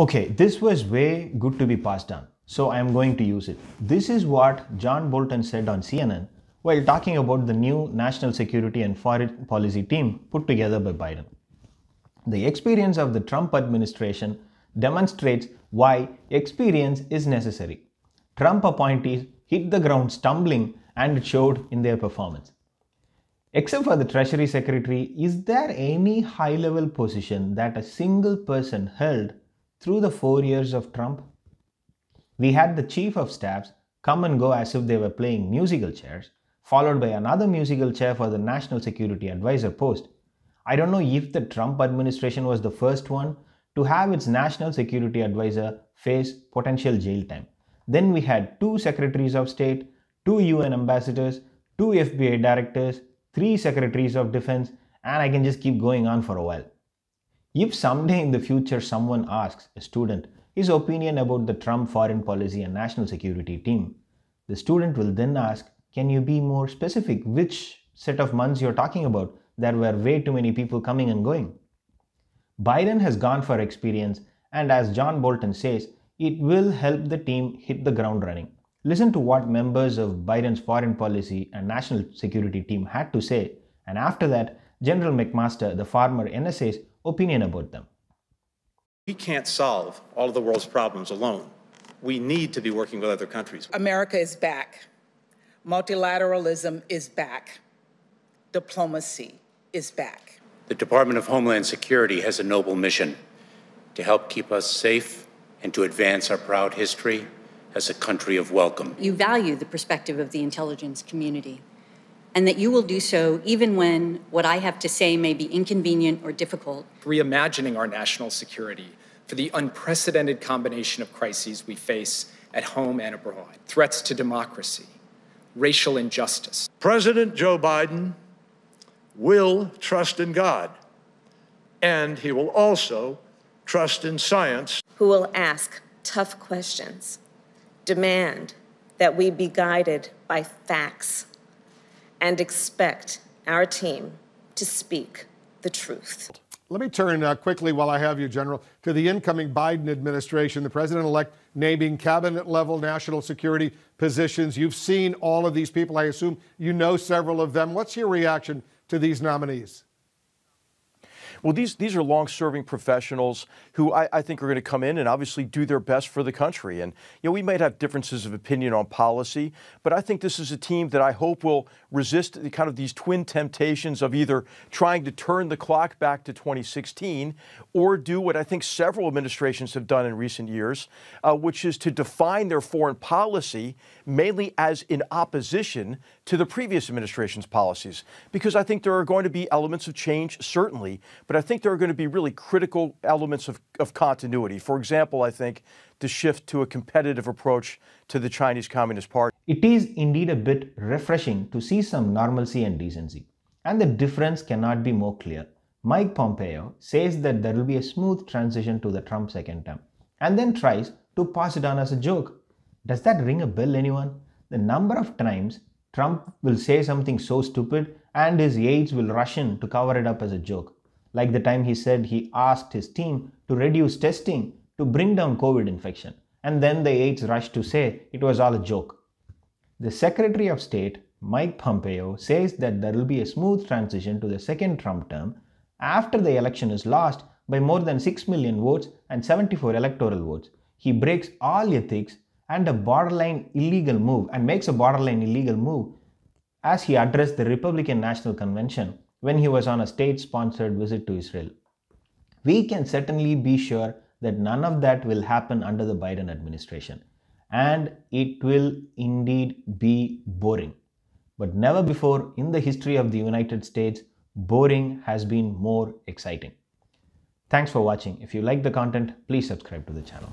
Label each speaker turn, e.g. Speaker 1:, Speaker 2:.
Speaker 1: Okay, this was way good to be passed on, so I am going to use it. This is what John Bolton said on CNN while talking about the new national security and foreign policy team put together by Biden. The experience of the Trump administration demonstrates why experience is necessary. Trump appointees hit the ground stumbling, and it showed in their performance. Except for the Treasury Secretary, is there any high-level position that a single person held through the 4 years of Trump? We had the Chief of Staffs come and go as if they were playing musical chairs, followed by another musical chair for the National Security Advisor post. I don't know if the Trump administration was the first one to have its National Security Advisor face potential jail time. Then we had 2 Secretaries of State, 2 UN ambassadors, 2 FBI directors, 3 Secretaries of Defense, and I can just keep going on for a while. If someday in the future someone asks a student his opinion about the Trump foreign policy and national security team, the student will then ask, can you be more specific which set of months you're talking about? There were way too many people coming and going. Biden has gone for experience, and as John Bolton says, it will help the team hit the ground running. Listen to what members of Biden's foreign policy and national security team had to say, and after that, General McMaster, the former NSA's opinion about them.
Speaker 2: We can't solve all of the world's problems alone. We need to be working with other countries.
Speaker 3: America is back. Multilateralism is back. Diplomacy is back.
Speaker 4: The Department of Homeland Security has a noble mission to help keep us safe and to advance our proud history as a country of welcome.
Speaker 5: You value the perspective of the intelligence community, and that you will do so even when what I have to say may be inconvenient or difficult.
Speaker 6: Reimagining our national security for the unprecedented combination of crises we face at home and abroad. Threats to democracy, racial injustice.
Speaker 7: President Joe Biden will trust in God, and he will also trust in science.
Speaker 8: Who will ask tough questions, demand that we be guided by facts, and expect our team to speak the truth.
Speaker 9: Let me turn quickly, while I have you, General, to the incoming Biden administration, the president-elect naming cabinet-level national security positions. You've seen all of these people. I assume you know several of them. What's your reaction to these nominees?
Speaker 10: Well, these are long-serving professionals who I think are going to come in and obviously do their best for the country. And, we might have differences of opinion on policy, but I think this is a team that I hope will resist these twin temptations of either trying to turn the clock back to 2016 or do what I think several administrations have done in recent years, which is to define their foreign policy mainly as in opposition to the previous administration's policies. Because I think there are going to be elements of change, certainly, but I think there are going to be really critical elements of continuity. For example, I think the shift to a competitive approach to the Chinese Communist Party.
Speaker 1: It is indeed a bit refreshing to see some normalcy and decency. And the difference cannot be more clear. Mike Pompeo says that there will be a smooth transition to the Trump second term, and then tries to pass it on as a joke. Does that ring a bell, anyone? The number of times Trump will say something so stupid and his aides will rush in to cover it up as a joke. Like the time he said he asked his team to reduce testing to bring down COVID infection, and then the aides rushed to say it was all a joke. The Secretary of State, Mike Pompeo, says that there will be a smooth transition to the second Trump term after the election is lost by more than 6 million votes and 74 electoral votes. He breaks all ethics and makes a borderline illegal move as he addressed the Republican National Convention when he was on a state-sponsored visit to Israel. We can certainly be sure that none of that will happen under the Biden administration, and it will indeed be boring. But never before in the history of the United States, boring has been more exciting. Thanks for watching. If you like the content, please subscribe to the channel.